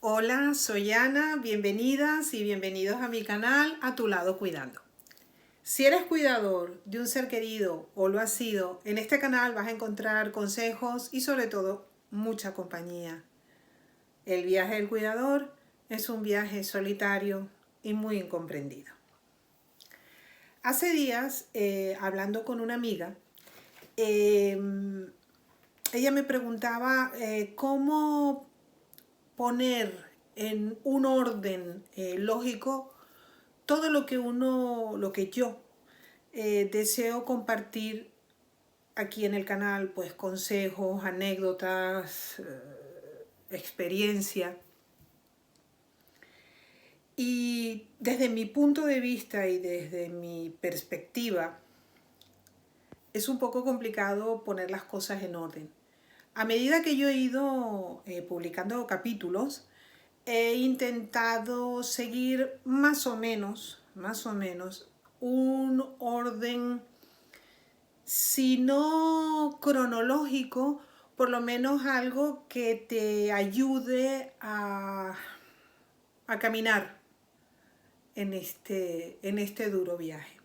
Hola, soy Ana, bienvenidas y bienvenidos a mi canal A Tu Lado Cuidando. Si eres cuidador de un ser querido o lo has sido, en este canal vas a encontrar consejos y sobre todo mucha compañía. El viaje del cuidador es un viaje solitario y muy incomprendido. Hace días, hablando con una amiga, ella me preguntaba cómo poner en un orden lógico todo lo que yo deseo compartir aquí en el canal, pues consejos, anécdotas, experiencia. Y desde mi punto de vista y desde mi perspectiva, es un poco complicado poner las cosas en orden. A medida que yo he ido publicando capítulos, he intentado seguir más o menos, un orden, si no cronológico, por lo menos algo que te ayude a caminar en este duro viaje.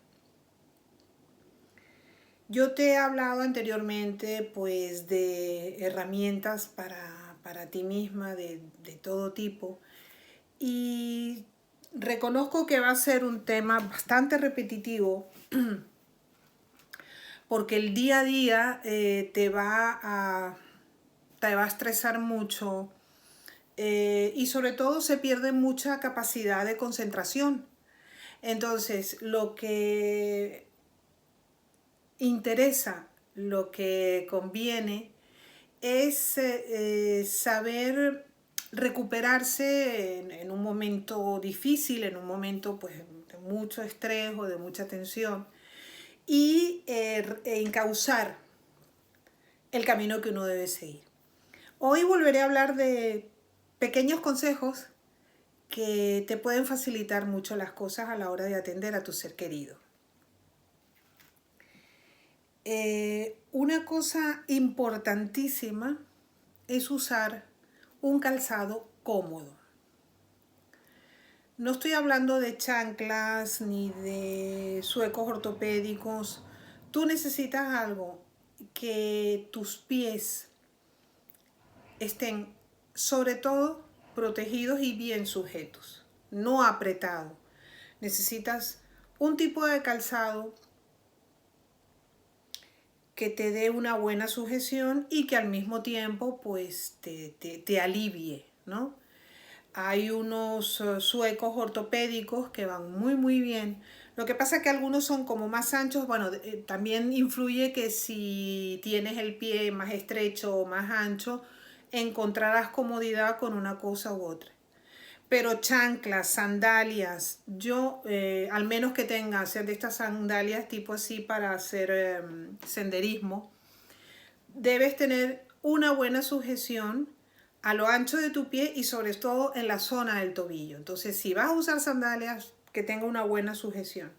Yo te he hablado anteriormente pues de herramientas para ti misma de todo tipo y reconozco que va a ser un tema bastante repetitivo porque el día a día te va a estresar mucho y sobre todo se pierde mucha capacidad de concentración. Entonces, lo que interesa, lo que conviene es saber recuperarse en un momento difícil, en un momento pues, de mucho estrés o de mucha tensión y encauzar el camino que uno debe seguir. Hoy volveré a hablar de pequeños consejos que te pueden facilitar mucho las cosas a la hora de atender a tu ser querido. Una cosa importantísima es usar un calzado cómodo. No estoy hablando de chanclas ni de suecos ortopédicos. Tú necesitas algo que tus pies estén sobre todo protegidos y bien sujetos, no apretados. Necesitas un tipo de calzado que te dé una buena sujeción y que al mismo tiempo pues te alivie, ¿no? Hay unos suecos ortopédicos que van muy bien. Lo que pasa es que algunos son como más anchos. Bueno, también influye que si tienes el pie más estrecho o más ancho, encontrarás comodidad con una cosa u otra. Pero chanclas, sandalias, yo al menos que tenga hacer de estas sandalias tipo así para hacer senderismo, debes tener una buena sujeción a lo ancho de tu pie y sobre todo en la zona del tobillo. Entonces, si vas a usar sandalias, que tenga una buena sujeción.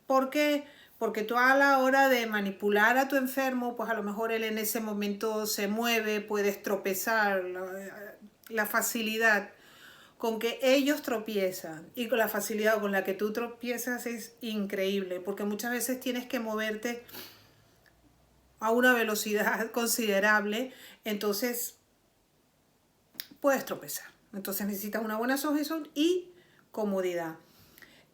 ¿Por qué? Porque tú a la hora de manipular a tu enfermo, pues a lo mejor él en ese momento se mueve, puedes tropezar, la facilidad con que ellos tropiezan y con la facilidad con la que tú tropiezas es increíble, porque muchas veces tienes que moverte a una velocidad considerable, entonces puedes tropezar. Entonces necesitas una buena sujeción y comodidad.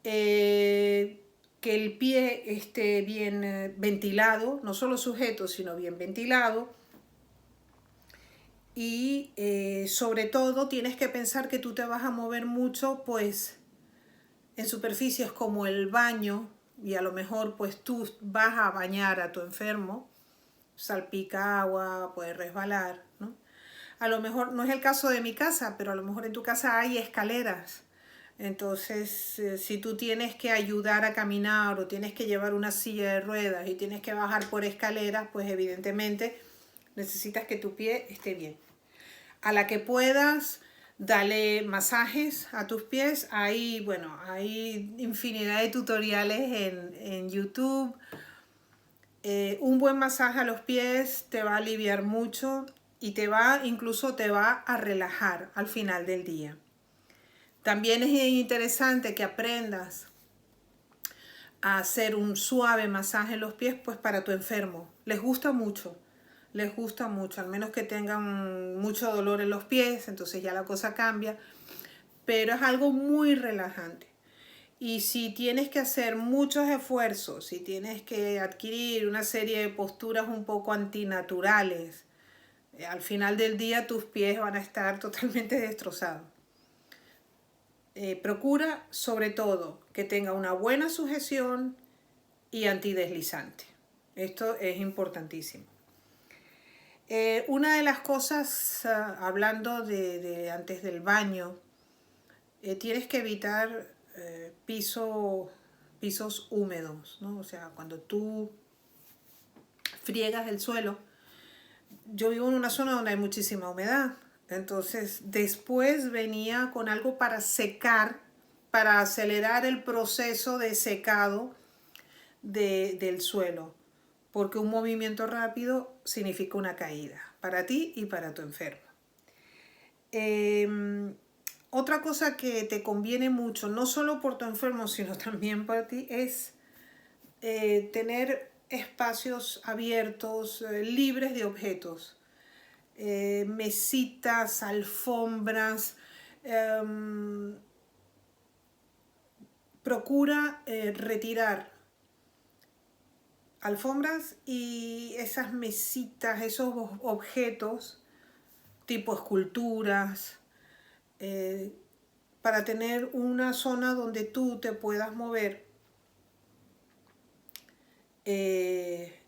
Que el pie esté bien ventilado, no solo sujeto, sino bien ventilado. Y sobre todo tienes que pensar que tú te vas a mover mucho pues en superficies como el baño y a lo mejor pues tú vas a bañar a tu enfermo, salpica agua, puede resbalar, ¿no? A lo mejor no es el caso de mi casa, pero a lo mejor en tu casa hay escaleras. Entonces, si tú tienes que ayudar a caminar o tienes que llevar una silla de ruedas y tienes que bajar por escaleras, pues evidentemente necesitas que tu pie esté bien. A la que puedas, dale masajes a tus pies. Hay infinidad de tutoriales en YouTube. Un buen masaje a los pies te va a aliviar mucho. y incluso te va a relajar al final del día. También es interesante que aprendas a hacer un suave masaje en los pies, pues para tu enfermo. Les gusta mucho, al menos que tengan mucho dolor en los pies, entonces ya la cosa cambia, pero es algo muy relajante. Y si tienes que hacer muchos esfuerzos, si tienes que adquirir una serie de posturas un poco antinaturales, al final del día tus pies van a estar totalmente destrozados. Procura sobre todo que tenga una buena sujeción y antideslizante. Esto es importantísimo. Una de las cosas, hablando de antes del baño, tienes que evitar pisos húmedos, ¿no? O sea, cuando tú friegas el suelo, yo vivo en una zona donde hay muchísima humedad, entonces después venía con algo para secar, para acelerar el proceso de secado del suelo, porque un movimiento rápido significa una caída para ti y para tu enfermo. Otra cosa que te conviene mucho, no solo por tu enfermo, sino también para ti, es tener espacios abiertos, libres de objetos. Mesitas, alfombras. Procura retirar alfombras y esas mesitas, esos objetos tipo esculturas, para tener una zona donde tú te puedas mover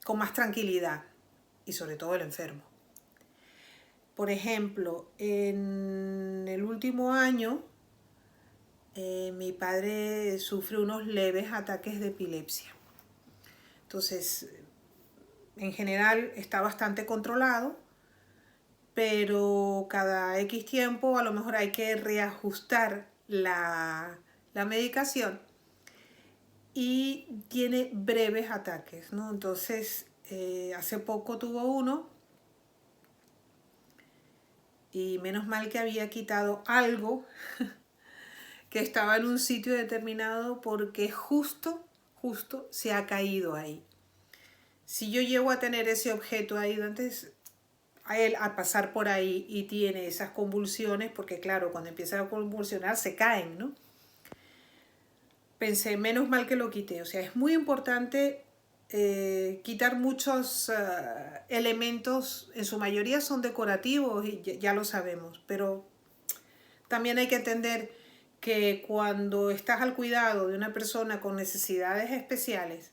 con más tranquilidad, y sobre todo el enfermo. Por ejemplo, en el último año mi padre sufre unos leves ataques de epilepsia. Entonces, en general está bastante controlado, pero cada X tiempo a lo mejor hay que reajustar la medicación y tiene breves ataques, ¿no? Entonces, hace poco tuvo uno y menos mal que había quitado algo que estaba en un sitio determinado, porque justo se ha caído ahí. Si yo llego a tener ese objeto ahí antes, a él a pasar por ahí y tiene esas convulsiones, porque claro, cuando empiezan a convulsionar se caen, ¿no? Pensé, menos mal que lo quité. O sea, es muy importante quitar muchos elementos, en su mayoría son decorativos y ya lo sabemos, pero también hay que entender que cuando estás al cuidado de una persona con necesidades especiales,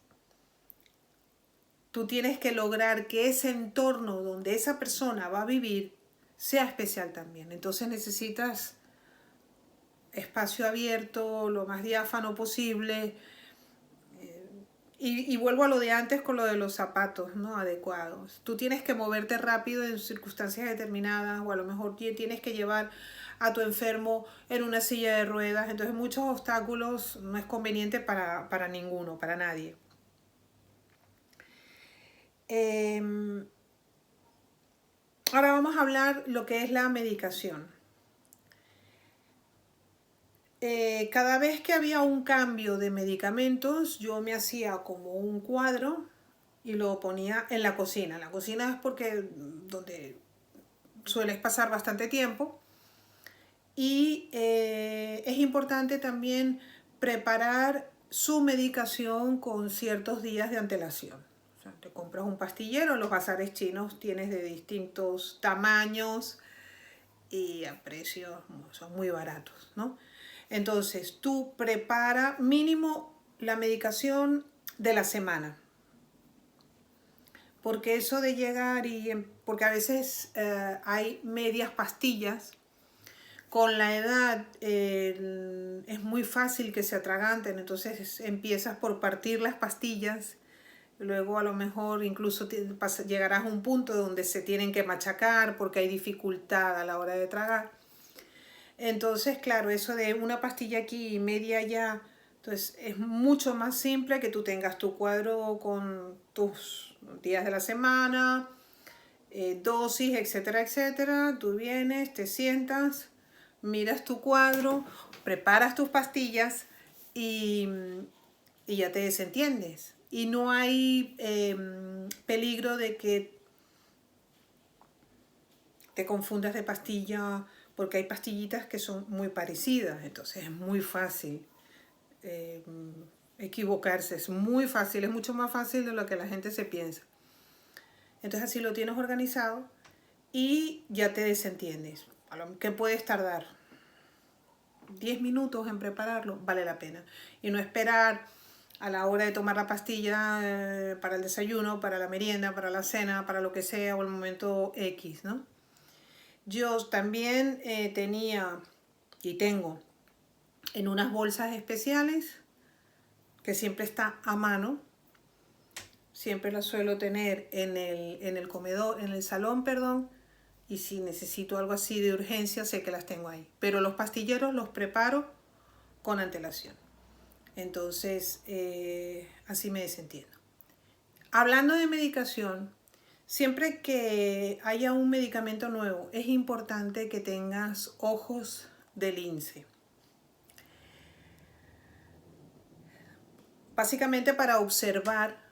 tú tienes que lograr que ese entorno donde esa persona va a vivir sea especial también. Entonces necesitas espacio abierto, lo más diáfano posible. Y vuelvo a lo de antes con lo de los zapatos, ¿no? Adecuados. Tú tienes que moverte rápido en circunstancias determinadas, o a lo mejor tienes que llevar a tu enfermo en una silla de ruedas. Entonces muchos obstáculos no es conveniente para ninguno, para nadie. Ahora vamos a hablar lo que es la medicación. Cada vez que había un cambio de medicamentos, yo me hacía como un cuadro y lo ponía en la cocina. En la cocina es porque donde sueles pasar bastante tiempo. Y es importante también preparar su medicación con ciertos días de antelación. O sea, te compras un pastillero, en los bazares chinos tienes de distintos tamaños y a precios son muy baratos, ¿no? Entonces, tú prepara mínimo la medicación de la semana. Porque eso de llegar porque a veces hay medias pastillas. Con la edad es muy fácil que se atraganten, entonces empiezas por partir las pastillas, luego a lo mejor incluso llegarás a un punto donde se tienen que machacar porque hay dificultad a la hora de tragar. Entonces, claro, eso de una pastilla aquí y media allá, entonces es mucho más simple que tú tengas tu cuadro con tus días de la semana, dosis, etcétera, etcétera. Tú vienes, te sientas, miras tu cuadro, preparas tus pastillas y, y ya te desentiendes. Y no hay peligro de que te confundas de pastilla, porque hay pastillitas que son muy parecidas, entonces es muy fácil equivocarse, es muy fácil, es mucho más fácil de lo que la gente se piensa. Entonces así lo tienes organizado y ya te desentiendes. ¿Qué puedes tardar? 10 minutos en prepararlo, vale la pena. Y no esperar a la hora de tomar la pastilla para el desayuno, para la merienda, para la cena, para lo que sea, o el momento X, ¿no? Yo también tenía y tengo en unas bolsas especiales que siempre está a mano. Siempre las suelo tener en el comedor, en el salón, perdón. Y si necesito algo así de urgencia, sé que las tengo ahí. Pero los pastilleros los preparo con antelación. Entonces, así me desentiendo. Hablando de medicación, siempre que haya un medicamento nuevo, es importante que tengas ojos de lince. Básicamente para observar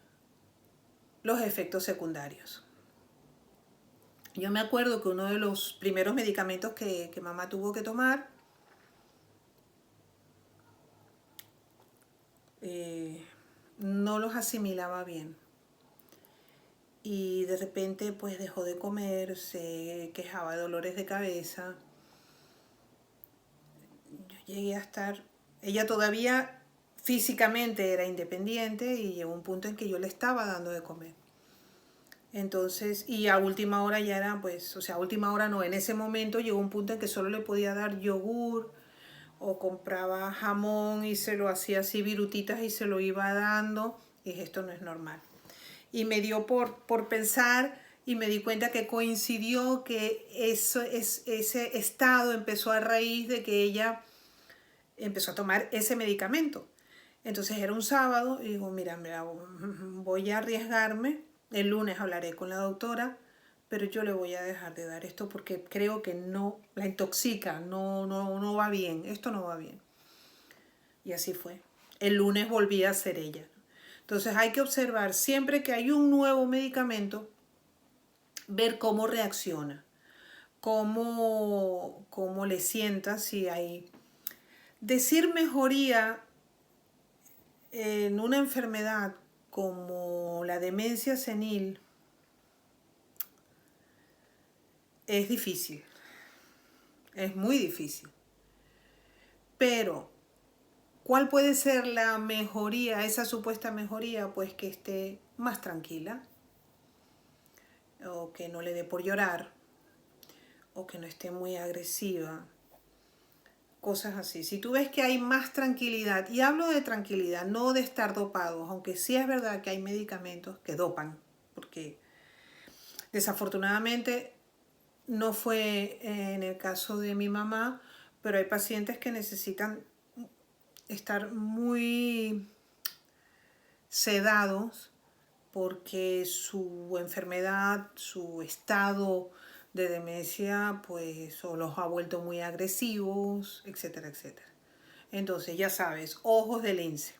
los efectos secundarios. Yo me acuerdo que uno de los primeros medicamentos que mamá tuvo que tomar, no los asimilaba bien. Y de repente pues dejó de comer, se quejaba de dolores de cabeza. Yo llegué a estar... Ella todavía físicamente era independiente y llegó un punto en que yo le estaba dando de comer. Entonces, y a última hora ya era, pues, o sea, a última hora no, en ese momento llegó un punto en que solo le podía dar yogur o compraba jamón y se lo hacía así virutitas y se lo iba dando. Y dije, esto no es normal. Y me dio por pensar y me di cuenta que coincidió que ese estado empezó a raíz de que ella empezó a tomar ese medicamento. Entonces era un sábado y digo, mira, voy a arriesgarme. El lunes hablaré con la doctora, pero yo le voy a dejar de dar esto porque creo que no, la intoxica, no va bien, esto no va bien. Y así fue. El lunes volví a ser ella. Entonces hay que observar siempre que hay un nuevo medicamento, ver cómo reacciona, cómo le sienta, si hay... Decir mejoría en una enfermedad como la demencia senil es difícil, es muy difícil. Pero, ¿cuál puede ser la mejoría, esa supuesta mejoría? Pues que esté más tranquila, o que no le dé por llorar, o que no esté muy agresiva, cosas así. Si tú ves que hay más tranquilidad, y hablo de tranquilidad, no de estar dopados, aunque sí es verdad que hay medicamentos que dopan, porque desafortunadamente no fue en el caso de mi mamá, pero hay pacientes que necesitan estar muy sedados porque su enfermedad, su estado de demencia, pues o los ha vuelto muy agresivos, etcétera, etcétera. Entonces, ya sabes, ojos de lince.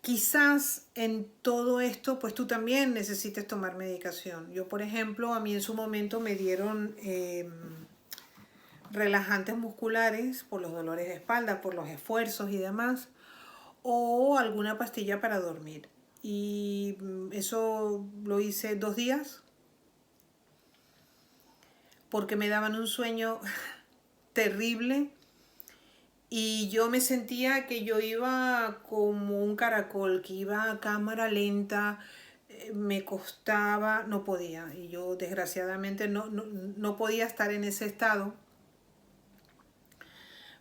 Quizás en todo esto, pues tú también necesites tomar medicación. Yo, por ejemplo, a mí en su momento me dieron relajantes musculares por los dolores de espalda, por los esfuerzos y demás, o alguna pastilla para dormir. Y eso lo hice 2 días porque me daban un sueño terrible y yo me sentía que yo iba como un caracol, que iba a cámara lenta, me costaba, no podía. Y yo desgraciadamente no podía estar en ese estado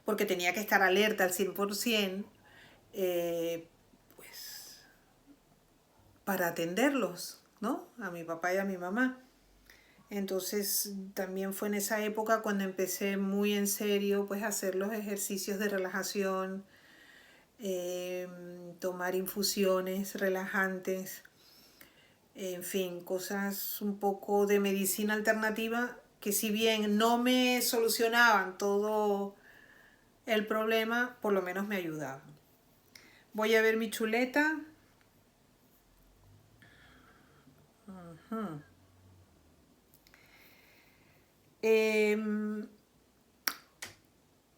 porque tenía que estar alerta al 100%, pues para atenderlos, ¿no? A mi papá y a mi mamá. Entonces también fue en esa época cuando empecé muy en serio pues a hacer los ejercicios de relajación, tomar infusiones relajantes, en fin, cosas un poco de medicina alternativa que si bien no me solucionaban todo el problema, por lo menos me ayudaban. Voy a ver mi chuleta.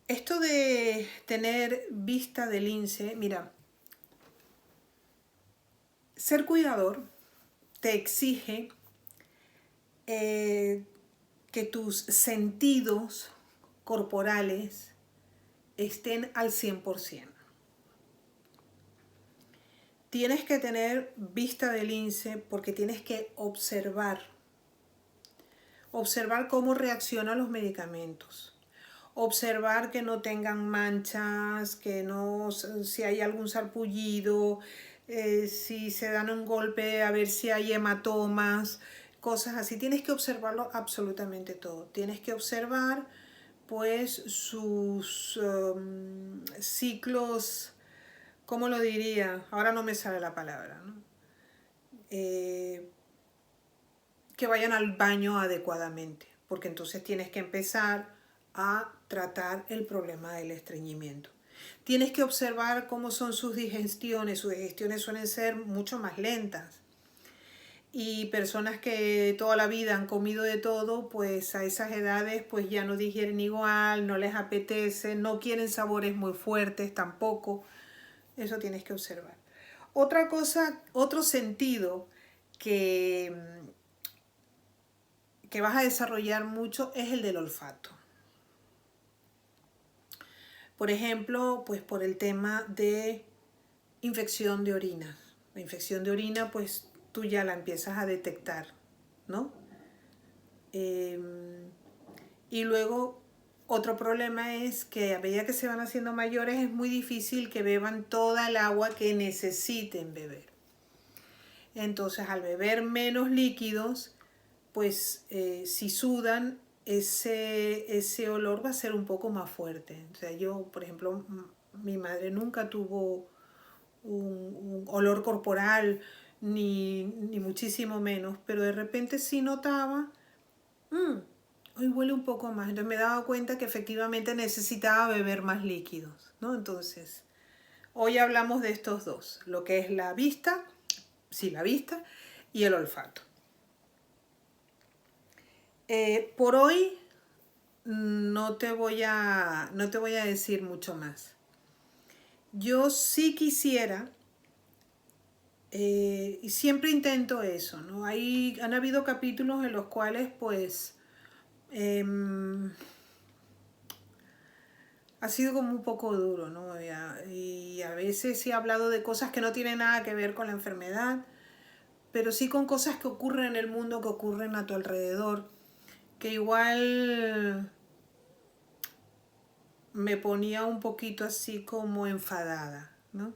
Esto de tener vista de lince, mira, ser cuidador te exige que tus sentidos corporales estén al 100%. Tienes que tener vista de lince porque tienes que observar cómo reaccionan los medicamentos, observar que no tengan manchas, que no, si hay algún sarpullido, si se dan un golpe, a ver si hay hematomas, cosas así. Tienes que observarlo absolutamente todo. Tienes que observar pues sus ciclos, ¿cómo lo diría? Ahora no me sale la palabra, ¿no? Que vayan al baño adecuadamente, porque entonces tienes que empezar a tratar el problema del estreñimiento. Tienes que observar cómo son sus digestiones. Sus digestiones suelen ser mucho más lentas. Y personas que toda la vida han comido de todo, pues a esas edades pues ya no digieren igual, no les apetece, no quieren sabores muy fuertes tampoco. Eso tienes que observar. Otra cosa, otro sentido que vas a desarrollar mucho es el del olfato. Por ejemplo, pues por el tema de infección de orina. La infección de orina, pues tú ya la empiezas a detectar, ¿no? Y luego otro problema es que a medida que se van haciendo mayores es muy difícil que beban toda el agua que necesiten beber. Entonces al beber menos líquidos, pues si sudan, ese olor va a ser un poco más fuerte. O sea, yo, por ejemplo, mi madre nunca tuvo un olor corporal, ni muchísimo menos, pero de repente sí notaba, hoy huele un poco más. Entonces me daba cuenta que efectivamente necesitaba beber más líquidos, ¿no? Entonces, hoy hablamos de estos dos, lo que es la vista, la vista, y el olfato. Por hoy no te voy a decir mucho más. Yo sí quisiera, y siempre intento eso, ¿no? Han habido capítulos en los cuales pues ha sido como un poco duro, ¿no? Y a veces sí he hablado de cosas que no tienen nada que ver con la enfermedad, pero sí con cosas que ocurren en el mundo, que ocurren a tu alrededor, que igual me ponía un poquito así como enfadada, ¿no?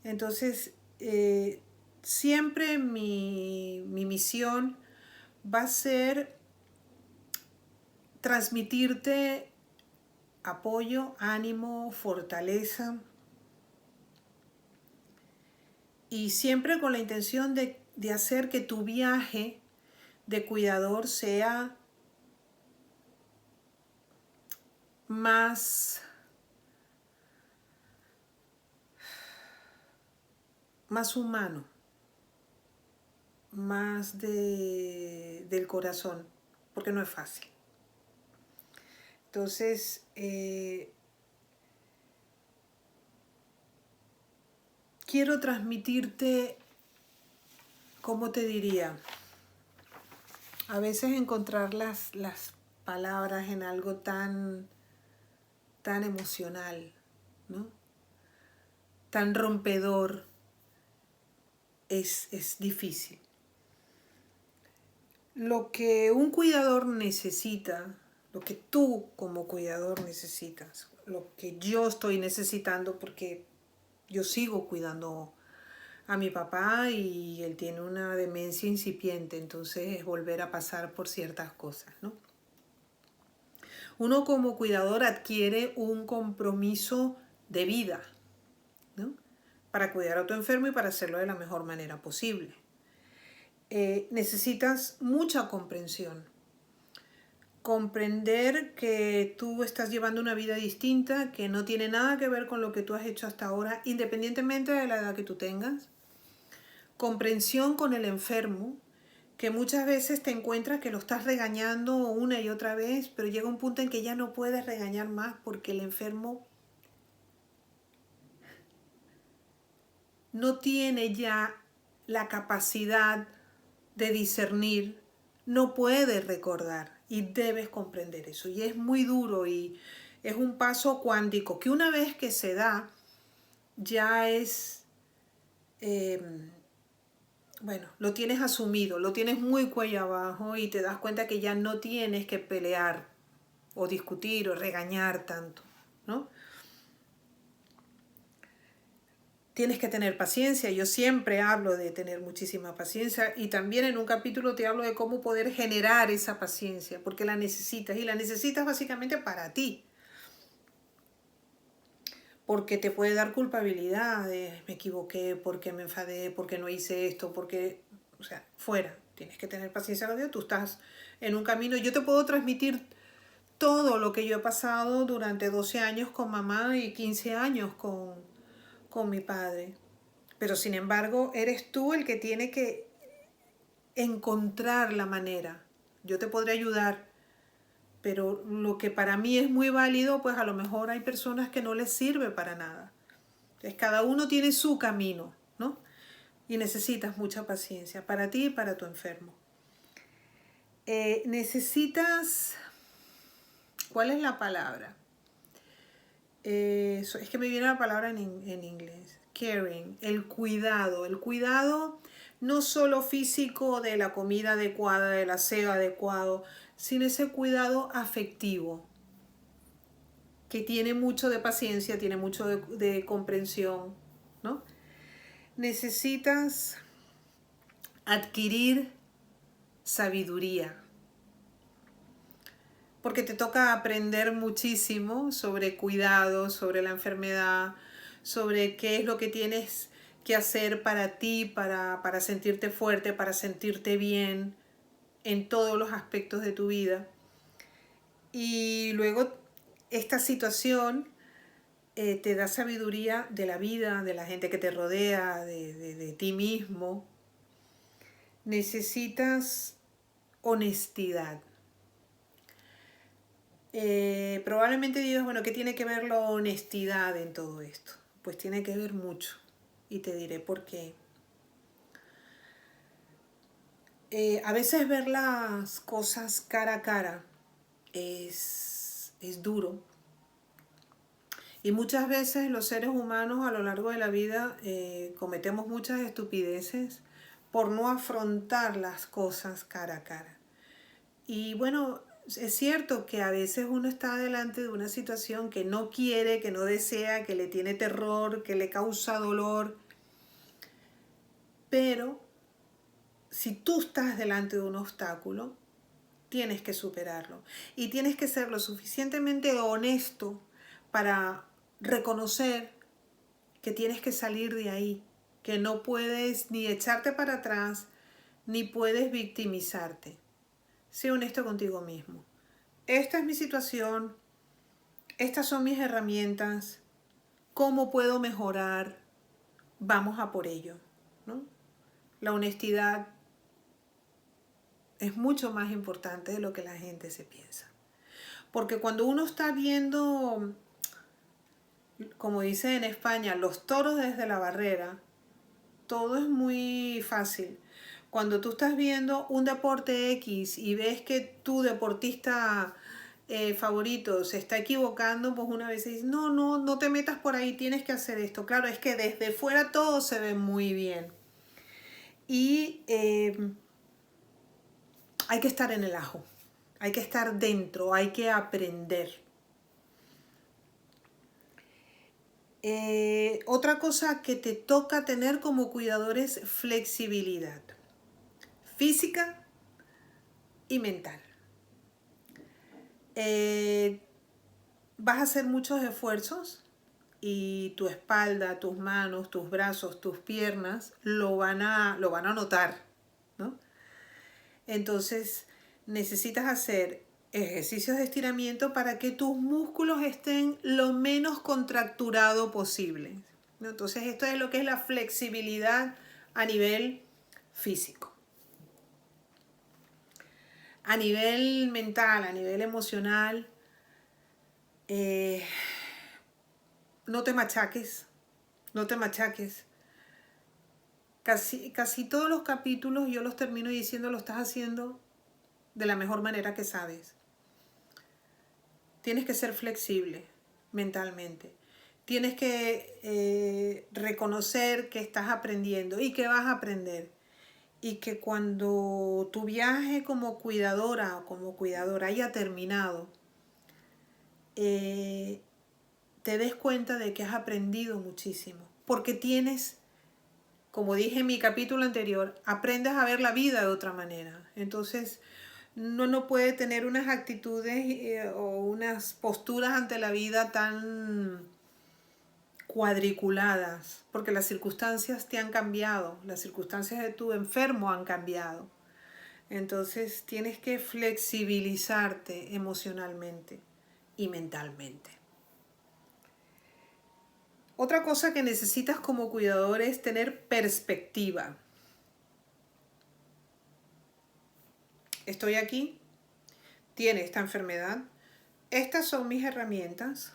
Entonces, siempre mi misión va a ser transmitirte apoyo, ánimo, fortaleza, y siempre con la intención de hacer que tu viaje de cuidador sea más humano, más del corazón, porque no es fácil. Entonces, quiero transmitirte, ¿cómo te diría? A veces encontrar las palabras en algo tan emocional, ¿no? Tan rompedor, es difícil. Lo que un cuidador necesita, lo que tú como cuidador necesitas, lo que yo estoy necesitando, porque yo sigo cuidando a mi papá y él tiene una demencia incipiente, entonces es volver a pasar por ciertas cosas, ¿no? Uno como cuidador adquiere un compromiso de vida, ¿no? Para cuidar a tu enfermo y para hacerlo de la mejor manera posible. necesitas mucha comprensión. Comprender que tú estás llevando una vida distinta, que no tiene nada que ver con lo que tú has hecho hasta ahora, independientemente de la edad que tú tengas. Comprensión con el enfermo, que muchas veces te encuentras que lo estás regañando una y otra vez, pero llega un punto en que ya no puedes regañar más porque el enfermo no tiene ya la capacidad de discernir, no puede recordar y debes comprender eso. Y es muy duro y es un paso cuántico que una vez que se da, ya es, bueno, lo tienes asumido, lo tienes muy cuello abajo y te das cuenta que ya no tienes que pelear o discutir o regañar tanto, ¿no? Tienes que tener paciencia. Yo siempre hablo de tener muchísima paciencia y también en un capítulo te hablo de cómo poder generar esa paciencia, porque la necesitas y la necesitas básicamente para ti, porque te puede dar culpabilidad de me equivoqué, porque me enfadé, porque no hice esto, porque, o sea, fuera. Tienes que tener paciencia con Dios. Tú estás en un camino. Yo te puedo transmitir todo lo que yo he pasado durante 12 años con mamá y 15 años con mi padre. Pero sin embargo, eres tú el que tiene que encontrar la manera. Yo te podré ayudar, pero lo que para mí es muy válido, pues a lo mejor hay personas que no les sirve para nada. Entonces, cada uno tiene su camino, ¿no? Y necesitas mucha paciencia para ti y para tu enfermo. Necesitas... ¿Cuál es la palabra? Es que me viene la palabra en inglés. Caring, el cuidado. El cuidado no solo físico de la comida adecuada, del aseo adecuado, sino ese cuidado afectivo, que tiene mucho de paciencia, tiene mucho de comprensión, ¿no? Necesitas adquirir sabiduría, porque te toca aprender muchísimo sobre cuidado, sobre la enfermedad, sobre qué es lo que tienes que hacer para ti, para sentirte fuerte, para sentirte bien en todos los aspectos de tu vida. Y luego esta situación te da sabiduría de la vida, de la gente que te rodea, de ti mismo. Necesitas honestidad. Probablemente digas, bueno, ¿qué tiene que ver la honestidad en todo esto? Pues tiene que ver mucho y te diré por qué. A veces ver las cosas cara a cara es duro y muchas veces los seres humanos a lo largo de la vida cometemos muchas estupideces por no afrontar las cosas cara a cara. Y bueno, es cierto que a veces uno está delante de una situación que no quiere, que no desea, que le tiene terror, que le causa dolor. Pero si tú estás delante de un obstáculo, tienes que superarlo. Y tienes que ser lo suficientemente honesto para reconocer que tienes que salir de ahí, que no puedes ni echarte para atrás, ni puedes victimizarte. Sé honesto contigo mismo. Esta es mi situación, estas son mis herramientas, ¿cómo puedo mejorar? Vamos a por ello, ¿no? La honestidad es mucho más importante de lo que la gente se piensa. Porque cuando uno está viendo, como dice en España, los toros desde la barrera, todo es muy fácil. Cuando tú estás viendo un deporte X y ves que tu deportista favorito se está equivocando, pues una vez dices, no te metas por ahí, tienes que hacer esto. Claro, es que desde fuera todo se ve muy bien. Y hay que estar en el ajo, hay que estar dentro, hay que aprender. Otra cosa que te toca tener como cuidador es flexibilidad física y mental. Vas a hacer muchos esfuerzos y tu espalda, tus manos, tus brazos, tus piernas lo van a notar, ¿no? Entonces necesitas hacer ejercicios de estiramiento para que tus músculos estén lo menos contracturado posible, ¿no? Entonces esto es lo que es la flexibilidad a nivel físico. A nivel mental, a nivel emocional, no te machaques, no te machaques. Casi todos los capítulos yo los termino diciendo lo estás haciendo de la mejor manera que sabes. Tienes que ser flexible mentalmente. Tienes que reconocer que estás aprendiendo y que vas a aprender. Y que cuando tu viaje como cuidadora o como cuidador haya terminado, te des cuenta de que has aprendido muchísimo. Porque tienes, como dije en mi capítulo anterior, aprendes a ver la vida de otra manera. Entonces, no puede tener unas actitudes o unas posturas ante la vida tan cuadriculadas, porque las circunstancias te han cambiado, las circunstancias de tu enfermo han cambiado. Entonces tienes que flexibilizarte emocionalmente y mentalmente. Otra cosa que necesitas como cuidador es tener perspectiva. Estoy aquí, tiene esta enfermedad, estas son mis herramientas.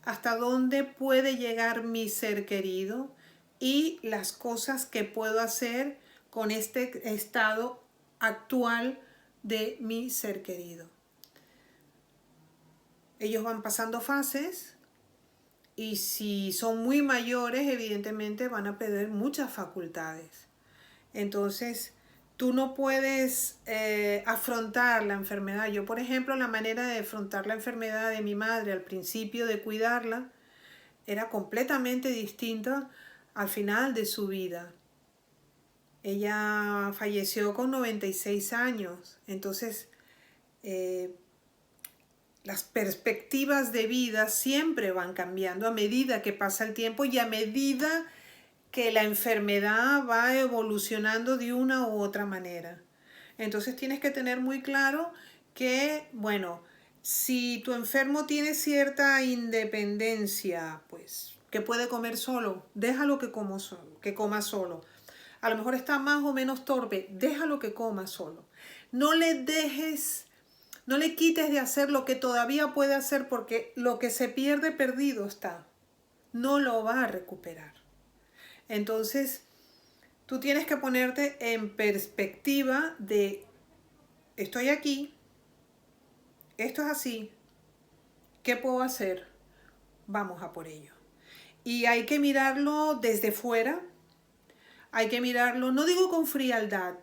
Hasta dónde puede llegar mi ser querido y las cosas que puedo hacer con este estado actual de mi ser querido. Ellos van pasando fases y si son muy mayores, evidentemente van a perder muchas facultades. Entonces, tú no puedes afrontar la enfermedad. Yo, por ejemplo, la manera de afrontar la enfermedad de mi madre al principio de cuidarla era completamente distinta al final de su vida. Ella falleció con 96 años. Entonces, las perspectivas de vida siempre van cambiando a medida que pasa el tiempo y a medida que la enfermedad va evolucionando de una u otra manera. Entonces tienes que tener muy claro que, bueno, si tu enfermo tiene cierta independencia, pues que puede comer solo, déjalo que coma solo. A lo mejor está más o menos torpe, déjalo que coma solo. No le quites de hacer lo que todavía puede hacer, porque lo que se pierde perdido está. No lo va a recuperar. Entonces, tú tienes que ponerte en perspectiva de, estoy aquí, esto es así, ¿qué puedo hacer? Vamos a por ello. Y hay que mirarlo desde fuera, hay que mirarlo, no digo con frialdad,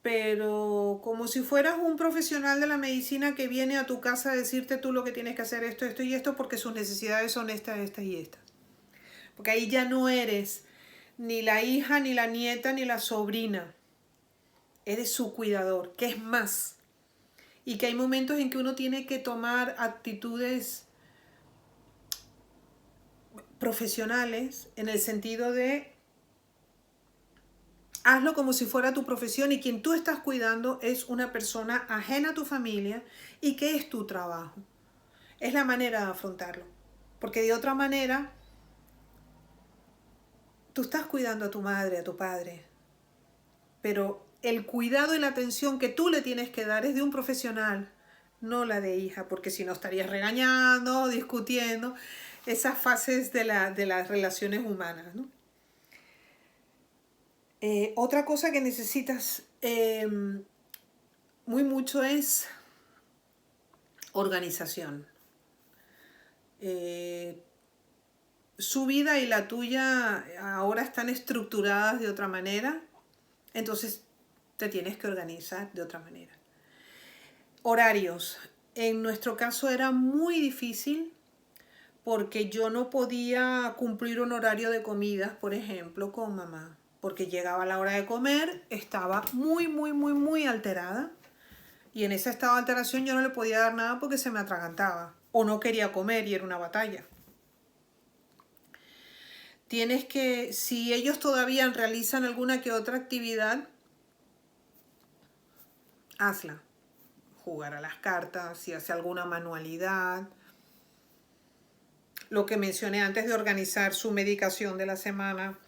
pero como si fueras un profesional de la medicina que viene a tu casa a decirte tú lo que tienes que hacer, esto y esto, porque sus necesidades son estas y estas. Porque ahí ya no eres ni la hija, ni la nieta, ni la sobrina. Eres su cuidador, que es más. Y que hay momentos en que uno tiene que tomar actitudes profesionales en el sentido de hazlo como si fuera tu profesión y quien tú estás cuidando es una persona ajena a tu familia y que es tu trabajo. Es la manera de afrontarlo. Porque de otra manera, tú estás cuidando a tu madre, a tu padre, pero el cuidado y la atención que tú le tienes que dar es de un profesional, no la de hija, porque si no estarías regañando, discutiendo, esas fases de las relaciones humanas, ¿no? Otra cosa que necesitas muy mucho es organización. Su vida y la tuya ahora están estructuradas de otra manera, entonces te tienes que organizar de otra manera. Horarios. En nuestro caso era muy difícil porque yo no podía cumplir un horario de comidas, por ejemplo, con mamá. Porque llegaba la hora de comer, estaba muy alterada. Y en ese estado de alteración yo no le podía dar nada porque se me atragantaba. O no quería comer y era una batalla. Tienes que, si ellos todavía realizan alguna que otra actividad, hazla. Jugar a las cartas, si hace alguna manualidad. Lo que mencioné antes de organizar su medicación de la semana.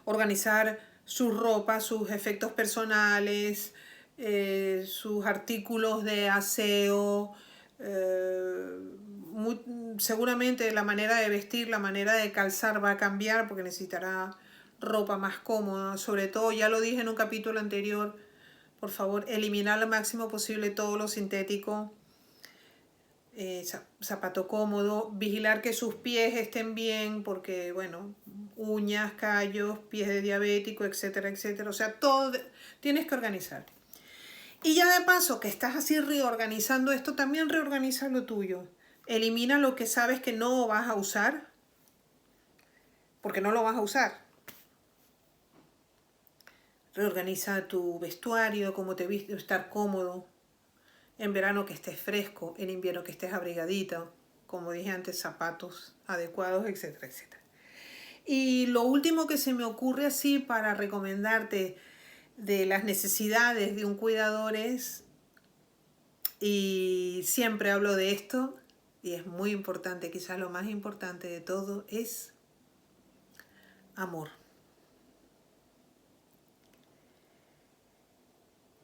Organizar su ropa, sus efectos personales, sus artículos de aseo. Seguramente la manera de vestir, la manera de calzar va a cambiar porque necesitará ropa más cómoda. Sobre todo, ya lo dije en un capítulo anterior, por favor, eliminar lo máximo posible todo lo sintético. Zapato cómodo, vigilar que sus pies estén bien, porque bueno, uñas, callos, pies de diabético, etcétera, etcétera. O sea, todo tienes que organizar. Y ya de paso que estás así reorganizando esto, también reorganiza lo tuyo. Elimina lo que sabes que no vas a usar, porque no lo vas a usar. Reorganiza tu vestuario, cómo te vistes, estar cómodo. En verano que estés fresco, en invierno que estés abrigadito, como dije antes, zapatos adecuados, etcétera, etcétera. Y lo último que se me ocurre así para recomendarte de las necesidades de un cuidador es, y siempre hablo de esto, y es muy importante, quizás lo más importante de todo, es amor.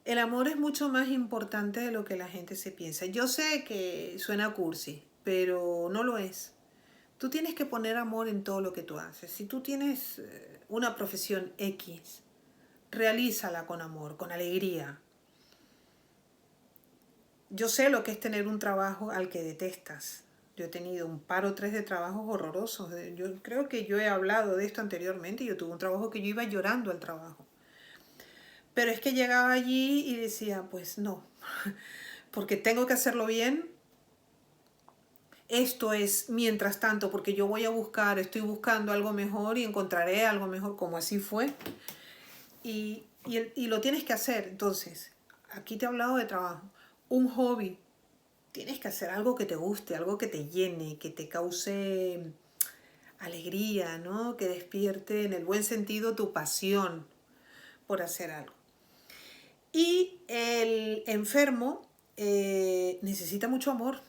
El amor es mucho más importante de lo que la gente se piensa. Yo sé que suena cursi, pero no lo es. Tú tienes que poner amor en todo lo que tú haces. Si tú tienes una profesión X, realízala con amor, con alegría. Yo sé lo que es tener un trabajo al que detestas. Yo he tenido un par o tres de trabajos horrorosos. Yo creo que yo he hablado de esto anteriormente. Yo tuve un trabajo que yo iba llorando al trabajo. Pero es que llegaba allí y decía, pues no, porque tengo que hacerlo bien. Esto es mientras tanto, porque yo voy a buscar, estoy buscando algo mejor y encontraré algo mejor, como así fue. Y lo tienes que hacer. Entonces, aquí te he hablado de trabajo. Un hobby. Tienes que hacer algo que te guste, algo que te llene, que te cause alegría, ¿no? Que despierte en el buen sentido tu pasión por hacer algo. Y el enfermo necesita mucho amor.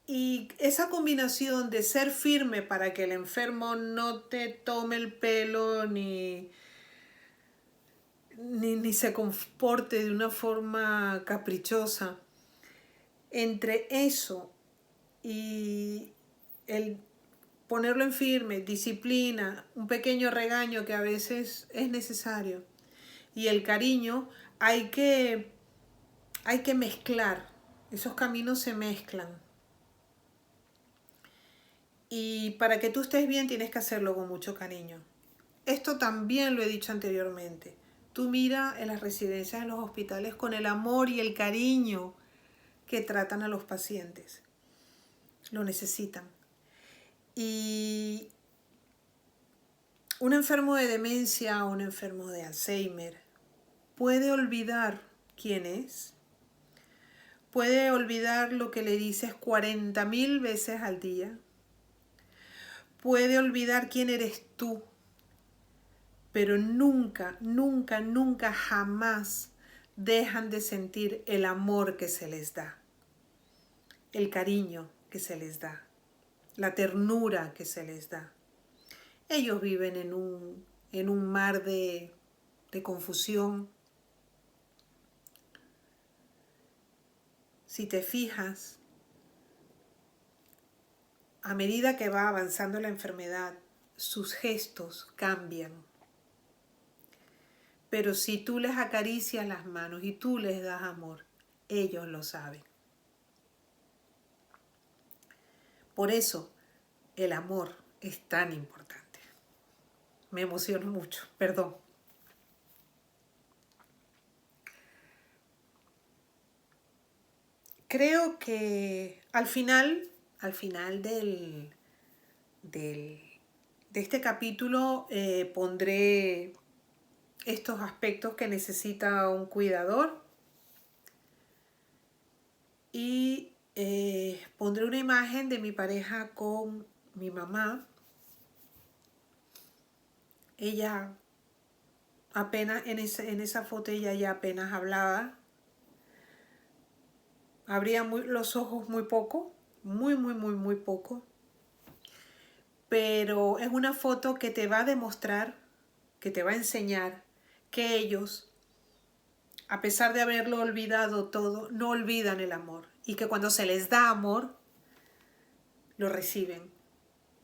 Y esa combinación de ser firme para que el enfermo no te tome el pelo ni se comporte de una forma caprichosa, entre eso y el ponerlo en firme, disciplina, un pequeño regaño que a veces es necesario, y el cariño, hay que mezclar, esos caminos se mezclan. Y para que tú estés bien tienes que hacerlo con mucho cariño. Esto también lo he dicho anteriormente. Tú mira en las residencias, en los hospitales, con el amor y el cariño que tratan a los pacientes. Lo necesitan. Y un enfermo de demencia o un enfermo de Alzheimer puede olvidar quién es. Puede olvidar lo que le dices 40.000 veces al día. Puede olvidar quién eres tú. Pero nunca, nunca, nunca, jamás dejan de sentir el amor que se les da, el cariño que se les da, la ternura que se les da. Ellos viven en un mar de confusión. Si te fijas, a medida que va avanzando la enfermedad, sus gestos cambian. Pero si tú les acaricias las manos y tú les das amor, ellos lo saben. Por eso el amor es tan importante. Me emociono mucho, perdón. Creo que al final de este capítulo pondré estos aspectos que necesita un cuidador y pondré una imagen de mi pareja con mi mamá. Ella apenas en esa foto ella ya apenas hablaba. Abría los ojos muy poco, muy poco. Pero es una foto que te va a demostrar, que te va a enseñar que ellos, a pesar de haberlo olvidado todo, no olvidan el amor. Y que cuando se les da amor, lo reciben,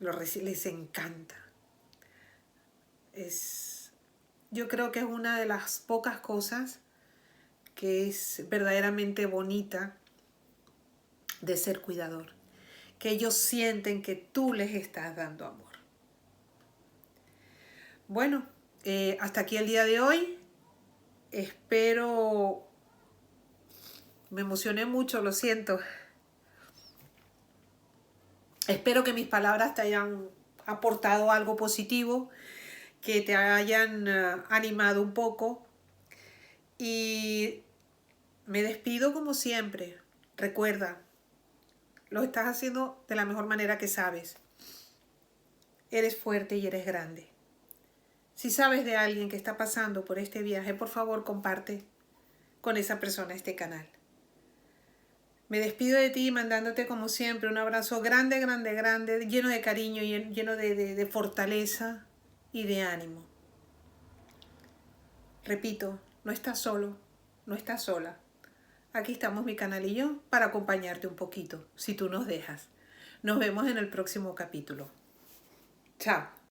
les encanta. Yo creo que es una de las pocas cosas que es verdaderamente bonita de ser cuidador. Que ellos sienten que tú les estás dando amor. Bueno, hasta aquí el día de hoy. Espero... Me emocioné mucho, lo siento. Espero que mis palabras te hayan aportado algo positivo, que te hayan animado un poco. Y me despido como siempre. Recuerda, lo estás haciendo de la mejor manera que sabes. Eres fuerte y eres grande. Si sabes de alguien que está pasando por este viaje, por favor, comparte con esa persona este canal. Me despido de ti mandándote como siempre un abrazo grande, lleno de cariño y lleno de fortaleza y de ánimo. Repito, no estás solo, no estás sola. Aquí estamos mi canal y yo para acompañarte un poquito, si tú nos dejas. Nos vemos en el próximo capítulo. Chao.